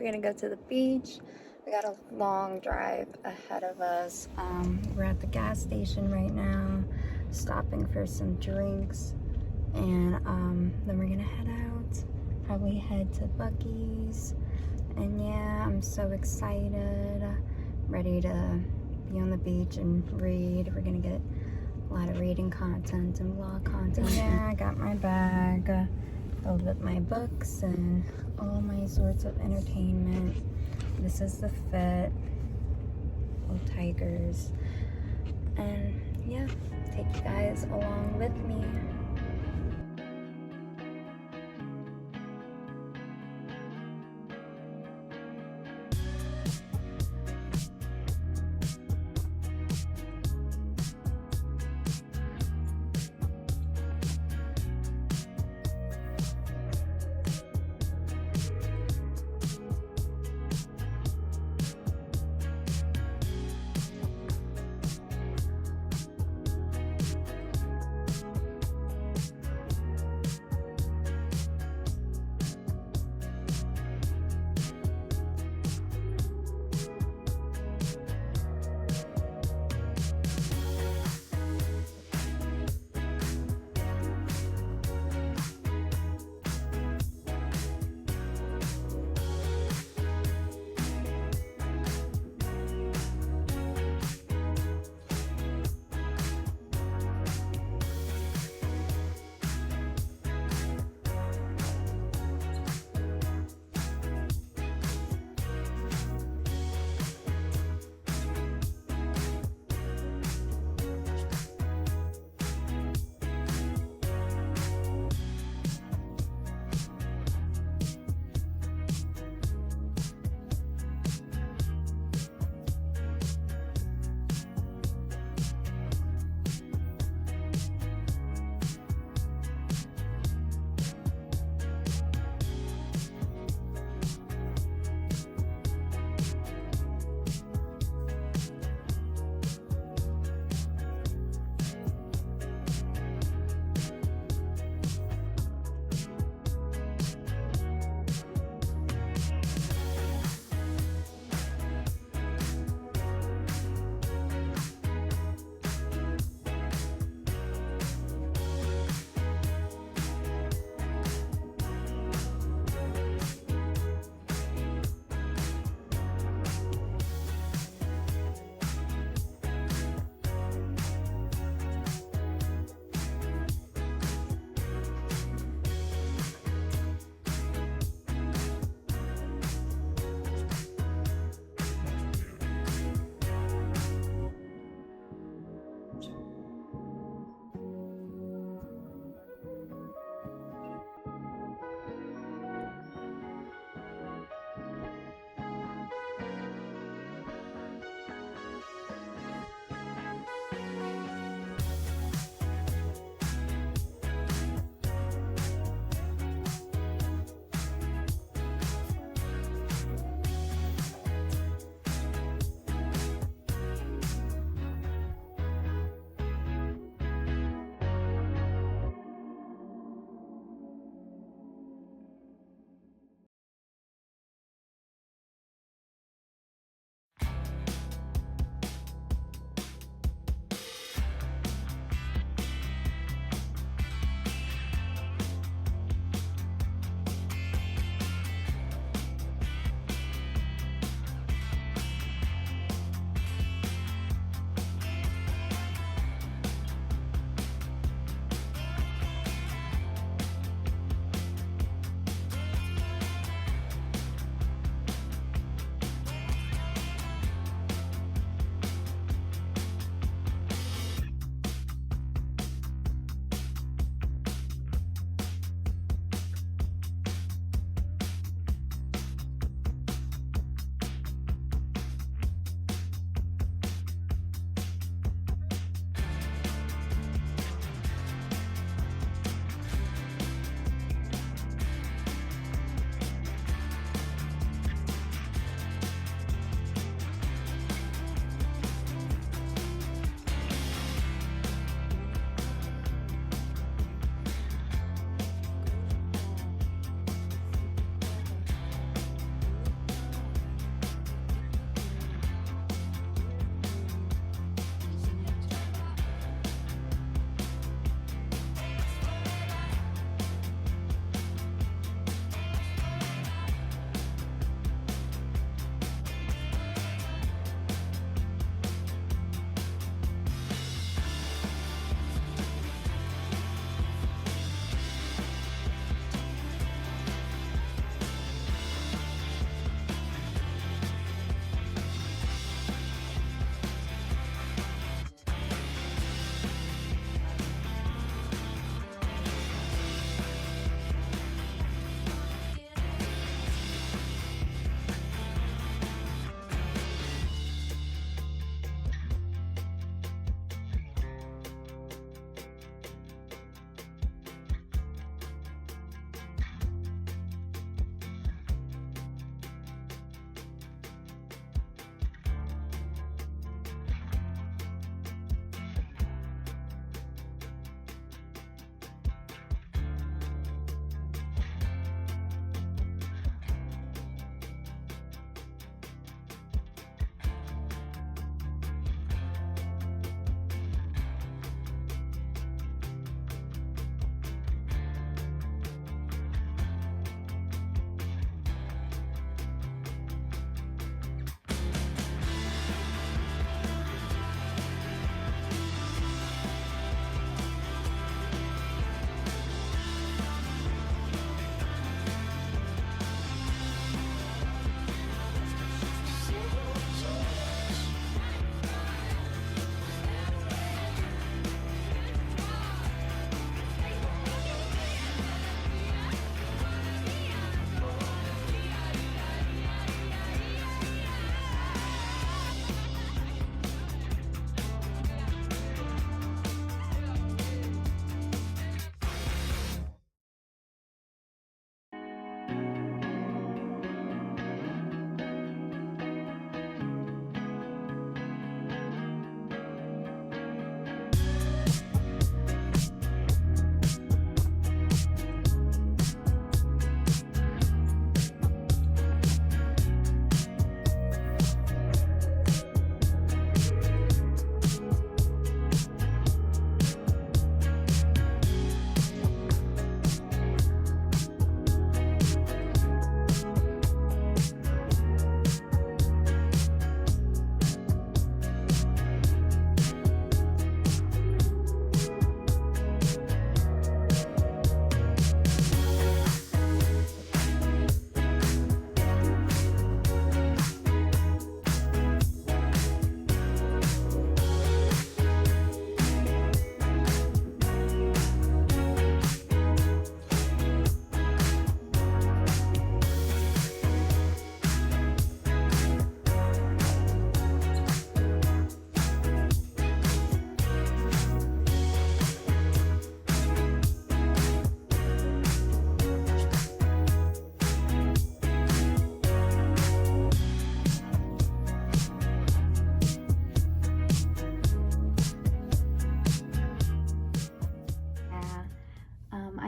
We're gonna go to the beach. We got a long drive ahead of us. We're at the gas station right now, stopping for some drinks, and then we're gonna head out. Probably head to Buc-ee's, and yeah, I'm so excited. Ready to be on the beach and read. We're gonna get a lot of reading content and vlog content. Yeah, I got my bag filled with my books and all my sorts of entertainment. This is the fit. Little tigers. And yeah, take you guys along with me.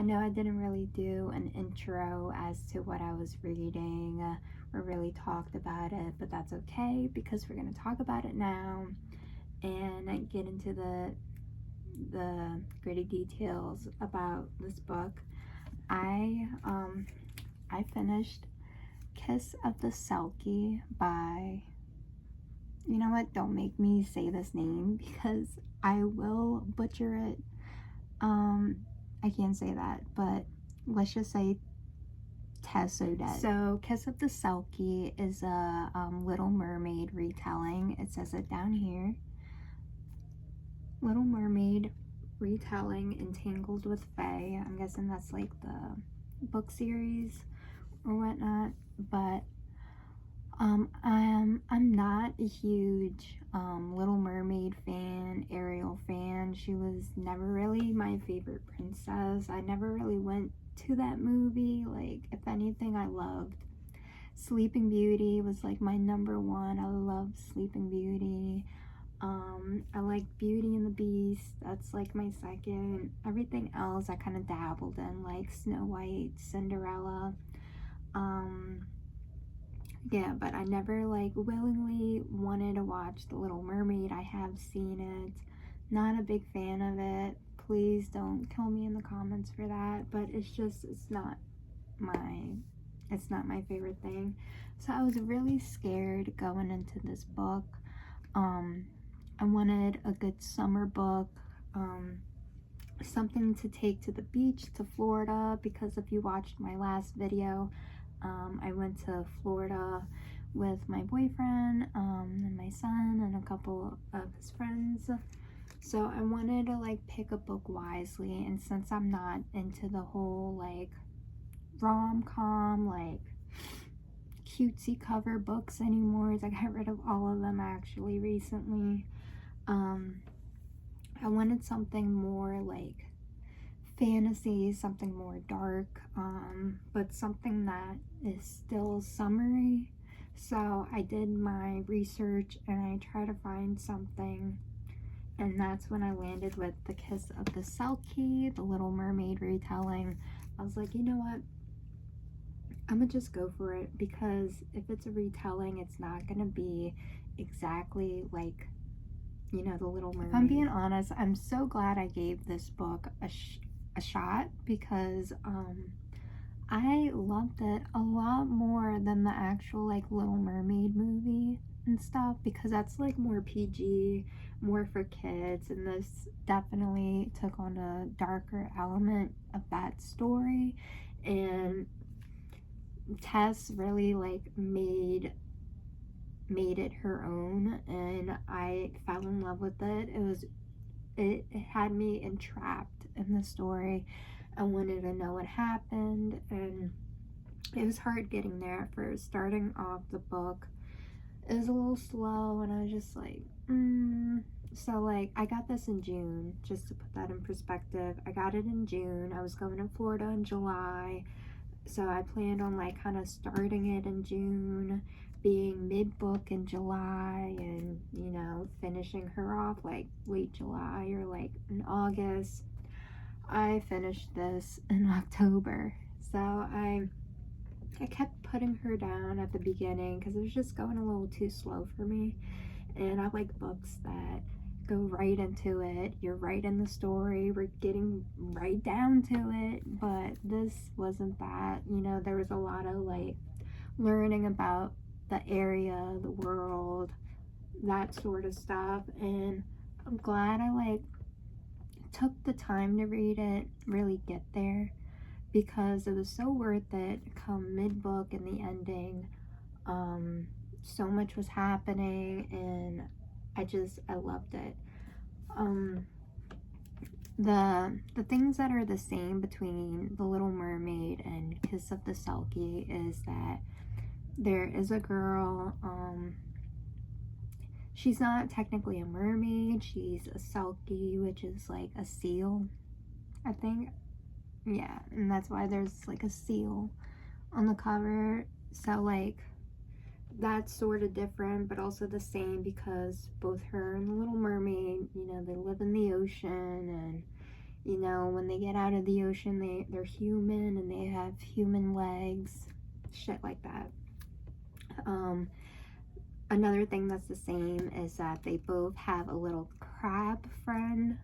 know I didn't really do an intro as to what I was reading or really talked about it, but that's okay because we're going to talk about it now and get into the gritty details about this book. I finished Kiss of the Selkie by, you know what, don't make me say this name because I will butcher it. I can't say that, but let's just say Tessonja Odette. So Kiss of the Selkie is a Little Mermaid retelling. It says it down here. Little Mermaid retelling Entangled with Fae. I'm guessing that's like the book series or whatnot, but I'm not a huge Little Mermaid fan, Ariel fan. She was never really my favorite princess. I never really went to that movie. Like, if anything, I loved Sleeping Beauty was like my number one. I love Sleeping Beauty. I like Beauty and the Beast. That's like my second. Everything else I kind of dabbled in, like Snow White, Cinderella. Yeah, but I never like willingly wanted to watch The Little Mermaid. I have seen it. Not a big fan of it. Please don't kill me in the comments for that, but it's not my favorite thing. So I was really scared going into this book. I wanted a good summer book, something to take to the beach, to Florida, because if you watched my last video, I went to Florida with my boyfriend and my son and a couple of his friends. So I wanted to like pick a book wisely, and since I'm not into the whole like rom-com, like cutesy cover books anymore, I got rid of all of them actually recently. I wanted something more like fantasy, something more dark, but something that is still summery. So I did my research and I tried to find something, and that's when I landed with the Kiss of the Selkie, the Little Mermaid retelling. I was like, you know what, I'm gonna just go for it, because if it's a retelling, it's not gonna be exactly like, you know, the Little Mermaid. If I'm being honest, I'm so glad I gave this book a shot, because I loved it a lot more than the actual like Little Mermaid movie and stuff, because that's like more PG, more for kids, and this definitely took on a darker element of that story, and Tess really like made it her own, and I fell in love with it. It had me entrapped in the story. I wanted to know what happened, and it was hard getting there at first. Starting off the book, it was a little slow, and I was just like, So like, I got this in June, just to put that in perspective. I got it in June. I was going to Florida in July, so I planned on like kind of starting it in June, being mid-book in July, and you know, finishing her off like late July or like in August. I finished this in October, so I kept putting her down at the beginning because it was just going a little too slow for me, and I like books that go right into it. You're right in the story, we're getting right down to it, but this wasn't that. You know, there was a lot of like learning about the area, the world, that sort of stuff, and I'm glad I like took the time to read it, really get there, because it was so worth it come mid-book and the ending. So much was happening, and I loved it. The things that are the same between The Little Mermaid and Kiss of the Selkie is that there is a girl, she's not technically a mermaid, she's a selkie, which is like a seal, I think. Yeah, and that's why there's like a seal on the cover. So like, that's sort of different, but also the same, because both her and the Little Mermaid, you know, they live in the ocean, and you know, when they get out of the ocean, they're human and they have human legs, shit like that. Another thing that's the same is that they both have a little crab friend.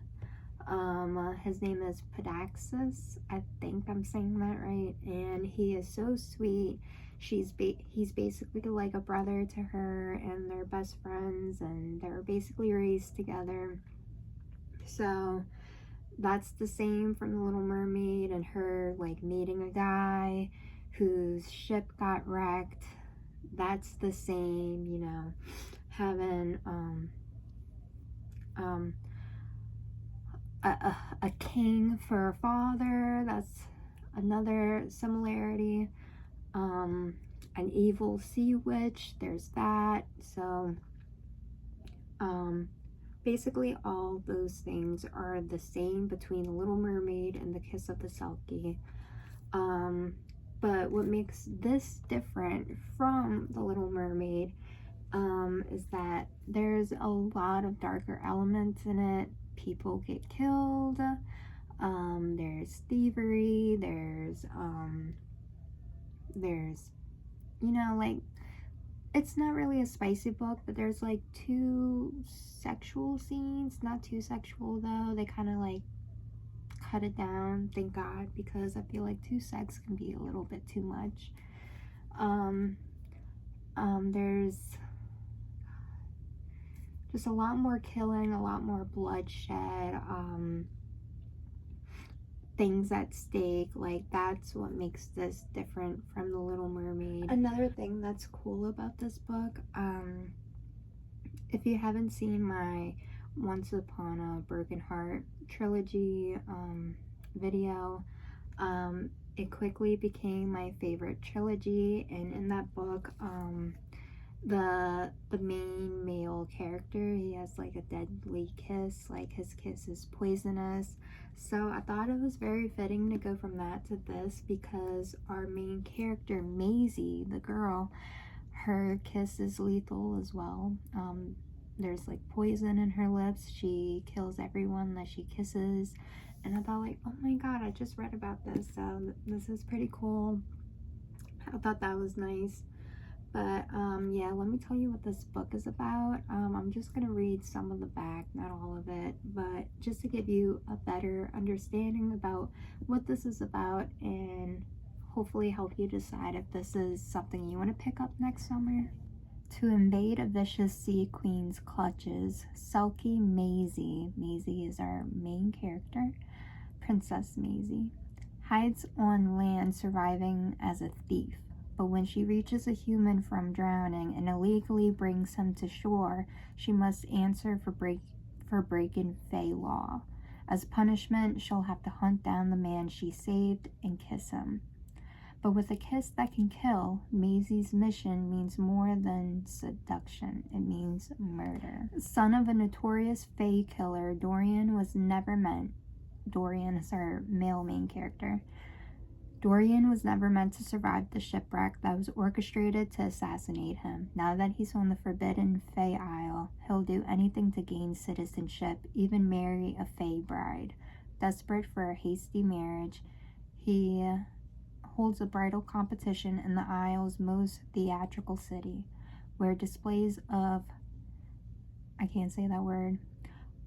His name is Pedaxus. I think I'm saying that right. And he is so sweet. He's basically like a brother to her, and they're best friends, and they're basically raised together. So that's the same from The Little Mermaid, and her like meeting a guy whose ship got wrecked. That's the same, you know, having a king for a father. That's another similarity. An evil sea witch, there's that. So basically all those things are the same between The Little Mermaid and the Kiss of the Selkie. But what makes this different from The Little Mermaid is that there's a lot of darker elements in it. People get killed, there's thievery, there's you know, like, it's not really a spicy book, but there's like 2 sexual scenes. Not too sexual though, they kind of like cut it down, thank God, because I feel like 2 sex can be a little bit too much. There's just a lot more killing, a lot more bloodshed, things at stake. Like, that's what makes this different from The Little Mermaid. Another thing that's cool about this book, if you haven't seen my Once Upon a Broken Heart trilogy video, it quickly became my favorite trilogy. And in that book, the main male character, he has like a deadly kiss, like his kiss is poisonous. So I thought it was very fitting to go from that to this, because our main character, Maisie, the girl, her kiss is lethal as well. There's like poison in her lips. She kills everyone that she kisses. And I thought, like, oh my god, I just read about this, so this is pretty cool. I thought that was nice. But yeah, let me tell you what this book is about. I'm just gonna read some of the back, not all of it, but just to give you a better understanding about what this is about, and hopefully help you decide if this is something you want to pick up next summer. To invade a vicious sea queen's clutches, Selkie Maisie is our main character, Princess Maisie, hides on land, surviving as a thief. But when she reaches a human from drowning and illegally brings him to shore, she must answer for breaking Fae law. As punishment, she'll have to hunt down the man she saved and kiss him. But with a kiss that can kill, Maisie's mission means more than seduction. It means murder. Son of a notorious Fae killer, Dorian is our male main character. Dorian was never meant to survive the shipwreck that was orchestrated to assassinate him. Now that he's on the forbidden Fae Isle, he'll do anything to gain citizenship, even marry a Fae bride. Desperate for a hasty marriage, he holds a bridal competition in the Isle's most theatrical city, where displays of, I can't say that word,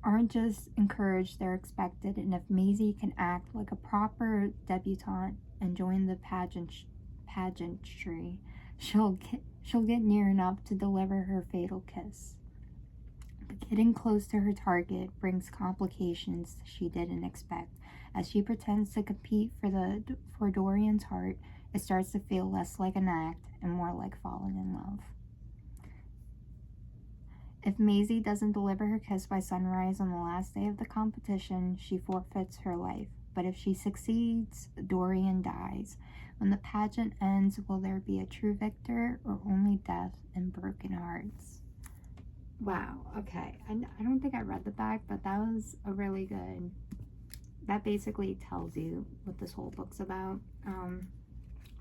aren't just encouraged, they're expected. And if Maisie can act like a proper debutante and join the pageantry, she'll get near enough to deliver her fatal kiss. But getting close to her target brings complications she didn't expect. As she pretends to compete for Dorian's heart, it starts to feel less like an act and more like falling in love. If Maisie doesn't deliver her kiss by sunrise on the last day of the competition, she forfeits her life. But if she succeeds, Dorian dies. When the pageant ends, will there be a true victor or only death and broken hearts? Wow, okay. I don't think I read the back, but that was a really good... That basically tells you what this whole book's about.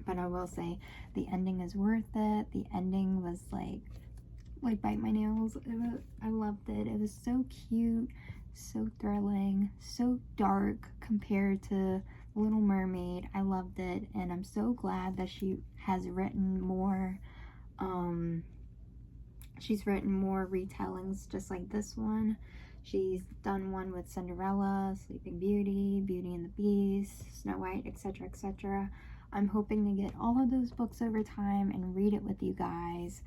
But I will say, the ending is worth it. The ending was like bite my nails. I loved it. It was so cute, So thrilling, so dark compared to Little Mermaid. I loved it, and I'm so glad that she has written more. She's written more retellings just like this one. She's done one with Cinderella, Sleeping Beauty, Beauty and the Beast, Snow White, etc., etc. I'm hoping to get all of those books over time and read it with you guys.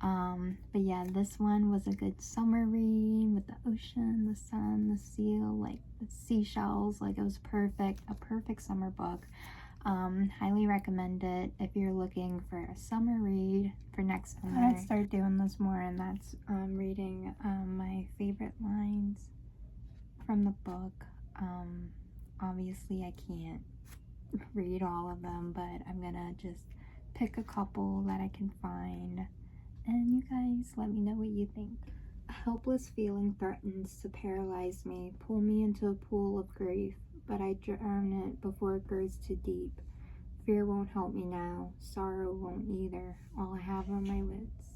But yeah, this one was a good summer read with the ocean, the sun, the seal, like the seashells. Like, it was perfect, a perfect summer book. Highly recommend it if you're looking for a summer read for next summer. I'd start doing this more, and that's reading my favorite lines from the book. Obviously I can't read all of them, but I'm gonna just pick a couple that I can find, and you guys let me know what you think. A helpless feeling threatens to paralyze me, pull me into a pool of grief, but I drown it before it grows too deep. Fear won't help me now, sorrow won't either, all I have are my wits.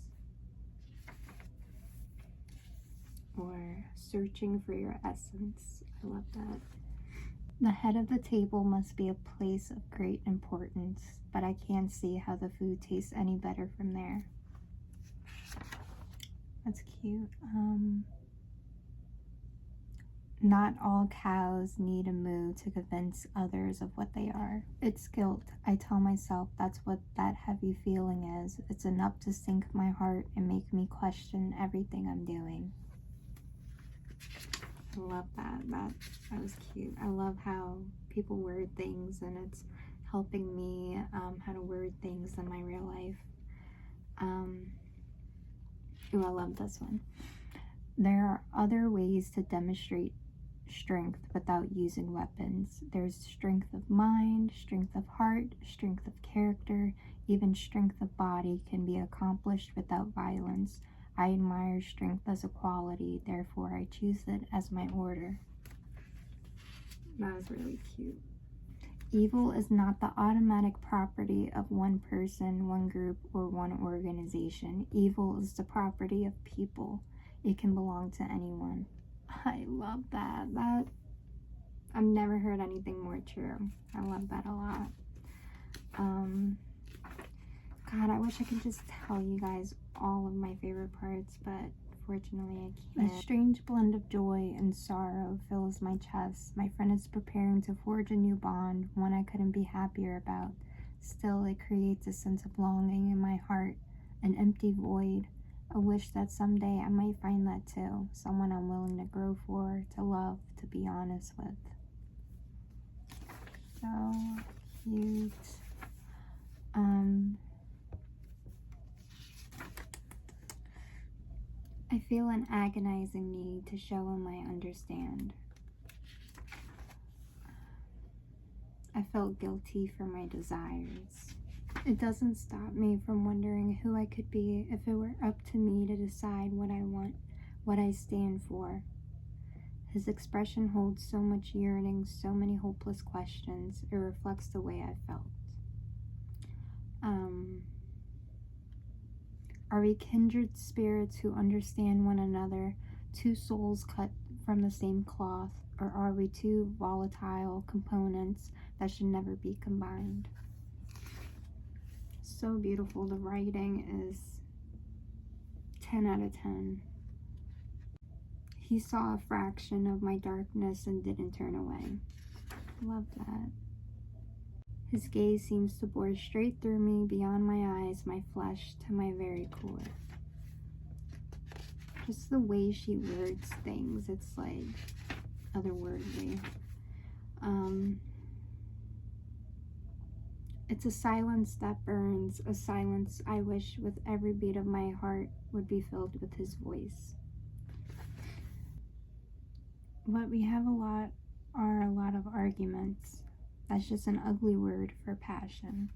Or searching for your essence. I love that. The head of the table must be a place of great importance, but I can't see how the food tastes any better from there. That's cute. Not all cows need a moo to convince others of what they are. It's guilt. I tell myself that's what that heavy feeling is. It's enough to sink my heart and make me question everything I'm doing. I love that. That was cute. I love how people word things, and it's helping me how to word things in my real life. Ooh, I love this one. There are other ways to demonstrate strength without using weapons. There's strength of mind, strength of heart, strength of character, even strength of body can be accomplished without violence. I admire strength as a quality, therefore I choose it as my order. That was really cute. Evil is not the automatic property of one person, one group, or one organization. Evil is the property of people. It can belong to anyone. I love that. I've never heard anything more true. I love that a lot. God, I wish I could just tell you guys all of my favorite parts, but fortunately I can't. A strange blend of joy and sorrow fills my chest. My friend is preparing to forge a new bond, one I couldn't be happier about. Still, it creates a sense of longing in my heart, an empty void. A wish that someday I might find that too. Someone I'm willing to grow for, to love, to be honest with. So cute. I feel an agonizing need to show him I understand. I felt guilty for my desires. It doesn't stop me from wondering who I could be if it were up to me to decide what I want, what I stand for. His expression holds so much yearning, so many hopeless questions. It reflects the way I felt. Are we kindred spirits who understand one another, two souls cut from the same cloth, or are we two volatile components that should never be combined? So beautiful. The writing is 10 out of 10. He saw a fraction of my darkness and didn't turn away. Love that. His gaze seems to bore straight through me, beyond my eyes, my flesh, to my very core. Just the way she words things, it's like otherworldly. It's a silence that burns, a silence I wish with every beat of my heart would be filled with his voice. What we have are a lot of arguments. That's just an ugly word for passion.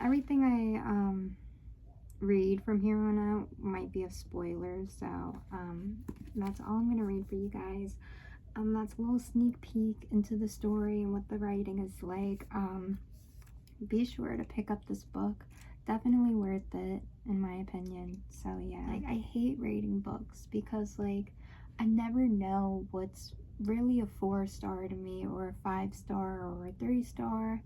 Everything I read from here on out might be a spoiler, so that's all I'm going to read for you guys. That's a little sneak peek into the story and what the writing is like. Be sure to pick up this book. Definitely worth it, in my opinion. So yeah, like, I hate reading books because, like, I never know what's really a 4-star to me, or a 5-star, or a 3-star.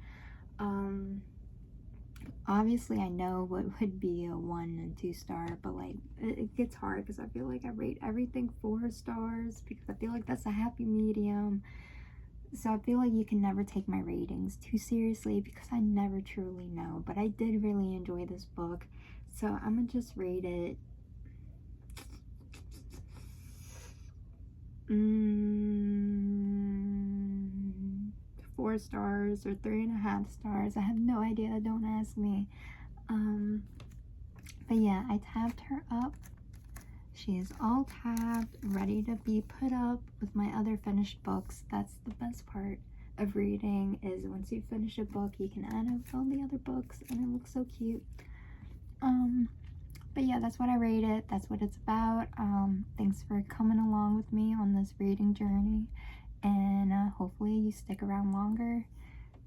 Obviously I know what would be a 1 and 2-star, but like it gets hard because I feel like I rate everything 4 stars because I feel like that's a happy medium. So I feel like you can never take my ratings too seriously because I never truly know. But I did really enjoy this book, so I'm gonna just rate it 4 stars or 3.5 stars. I have no idea, don't ask me. But yeah, I tabbed her up. She is all tabbed, ready to be put up with my other finished books. That's the best part of reading, is once you finish a book, you can add up all the other books, and it looks so cute. But yeah, that's what I rated. That's what it's about. Thanks for coming along with me on this reading journey, and hopefully you stick around longer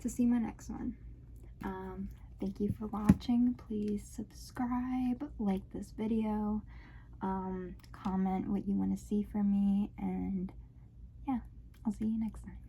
to see my next one. Thank you for watching. Please subscribe, like this video, comment what you want to see from me, and yeah, I'll see you next time.